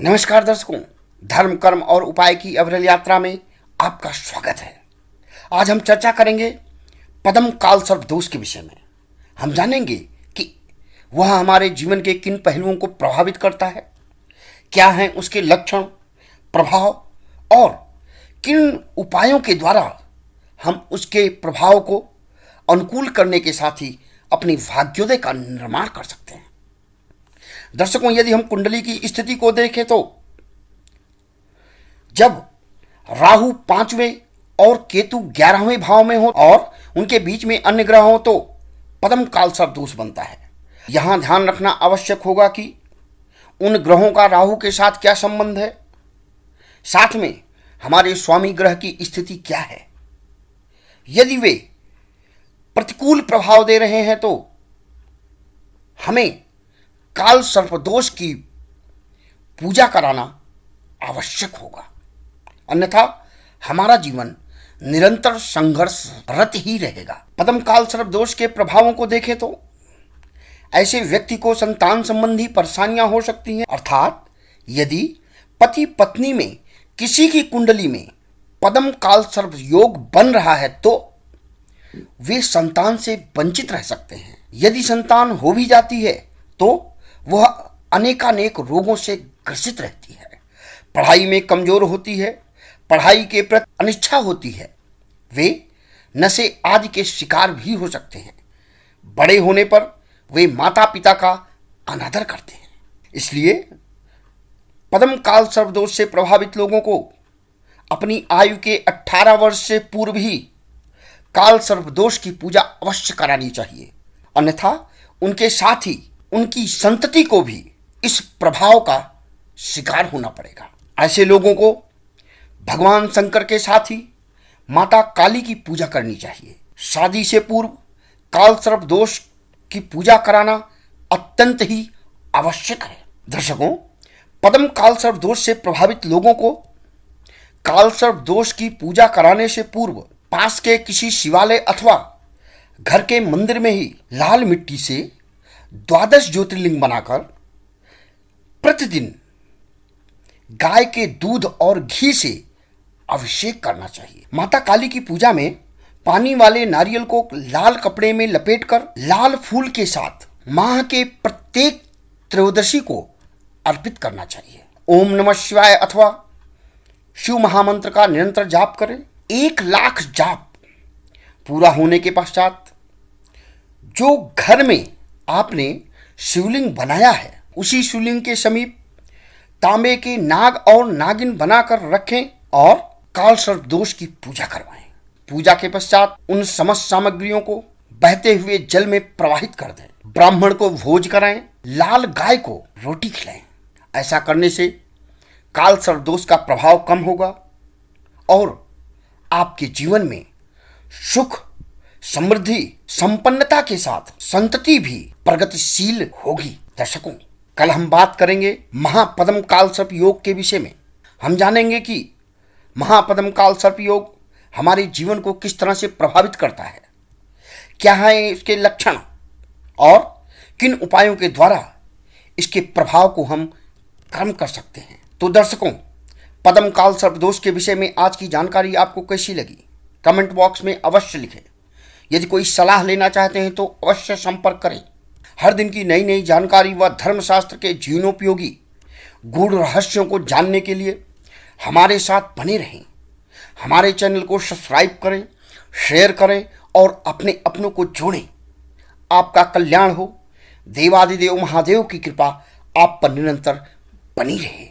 नमस्कार दर्शकों, धर्म कर्म और उपाय की अविरल यात्रा में आपका स्वागत है। आज हम चर्चा करेंगे पद्म काल सर्प दोष के विषय में। हम जानेंगे कि वह हमारे जीवन के किन पहलुओं को प्रभावित करता है, क्या हैं उसके लक्षण, प्रभाव और किन उपायों के द्वारा हम उसके प्रभाव को अनुकूल करने के साथ ही अपनी भाग्योदय का निर्माण कर सकते हैं। दर्शकों, यदि हम कुंडली की स्थिति को देखें तो जब राहु 5वें और केतु 11वें भाव में हो और उनके बीच में अन्य ग्रह हो तो पद्म काल सर्प दोष बनता है। यहां ध्यान रखना आवश्यक होगा कि उन ग्रहों का राहु के साथ क्या संबंध है, साथ में हमारे स्वामी ग्रह की स्थिति क्या है। यदि वे प्रतिकूल प्रभाव दे रहे हैं तो हमें काल सर्प दोष की पूजा कराना आवश्यक होगा, अन्यथा हमारा जीवन निरंतर संघर्षरत ही रहेगा। पद्म काल सर्प दोष के प्रभावों को देखें तो ऐसे व्यक्ति को संतान संबंधी परेशानियां हो सकती हैं, अर्थात यदि पति पत्नी में किसी की कुंडली में पद्म काल सर्प योग बन रहा है तो वे संतान से वंचित रह सकते हैं। यदि संतान हो भी जाती है तो वह अनेकानेक रोगों से ग्रसित रहती है, पढ़ाई में कमजोर होती है, पढ़ाई के प्रति अनिच्छा होती है, वे नशे आदि के शिकार भी हो सकते हैं। बड़े होने पर वे माता पिता का अनादर करते हैं। इसलिए पद्म काल सर्प दोष से प्रभावित लोगों को अपनी आयु के 18 वर्ष से पूर्व ही काल सर्प दोष की पूजा अवश्य करानी चाहिए, अन्यथा उनके साथ ही उनकी संतति को भी इस प्रभाव का शिकार होना पड़ेगा। ऐसे लोगों को भगवान शंकर के साथ ही माता काली की पूजा करनी चाहिए। शादी से पूर्व काल सर्प दोष की पूजा कराना अत्यंत ही आवश्यक है। दर्शकों, पद्म काल सर्प दोष से प्रभावित लोगों को काल सर्प दोष की पूजा कराने से पूर्व पास के किसी शिवालय अथवा घर के मंदिर में ही लाल मिट्टी से 12 ज्योतिर्लिंग बनाकर प्रतिदिन गाय के दूध और घी से अभिषेक करना चाहिए। माता काली की पूजा में पानी वाले नारियल को लाल कपड़े में लपेटकर लाल फूल के साथ माह के प्रत्येक त्रयोदशी को अर्पित करना चाहिए। ओम नमः शिवाय अथवा शिव महामंत्र का निरंतर जाप करें। 1 लाख जाप पूरा होने के पश्चात जो घर में आपने शिवलिंग बनाया है उसी शिवलिंग के समीप तांबे के नाग और नागिन बनाकर रखें और काल सर्प दोष की पूजा करवाएं। पूजा के पश्चात उन समस्त सामग्रियों को बहते हुए जल में प्रवाहित कर दें। ब्राह्मण को भोज कराएं, लाल गाय को रोटी खिलाएं। ऐसा करने से काल सर्प दोष का प्रभाव कम होगा और आपके जीवन में सुख, समृद्धि, संपन्नता के साथ संतति भी प्रगतिशील होगी। दर्शकों, कल हम बात करेंगे महापद्म काल सर्प योग के विषय में। हम जानेंगे कि महापद्म काल सर्प योग हमारे जीवन को किस तरह से प्रभावित करता है, क्या है इसके लक्षण और किन उपायों के द्वारा इसके प्रभाव को हम कम कर सकते हैं। तो दर्शकों, पद्म काल सर्प दोष के विषय में आज की जानकारी आपको कैसी लगी, कमेंट बॉक्स में अवश्य लिखें। यदि कोई सलाह लेना चाहते हैं तो अवश्य संपर्क करें। हर दिन की नई नई जानकारी व धर्मशास्त्र के जीवनोपयोगी गूढ़ रहस्यों को जानने के लिए हमारे साथ बने रहें। हमारे चैनल को सब्सक्राइब करें, शेयर करें और अपने अपनों को जोड़ें। आपका कल्याण हो। देवादिदेव महादेव की कृपा आप पर निरंतर बनी रहे।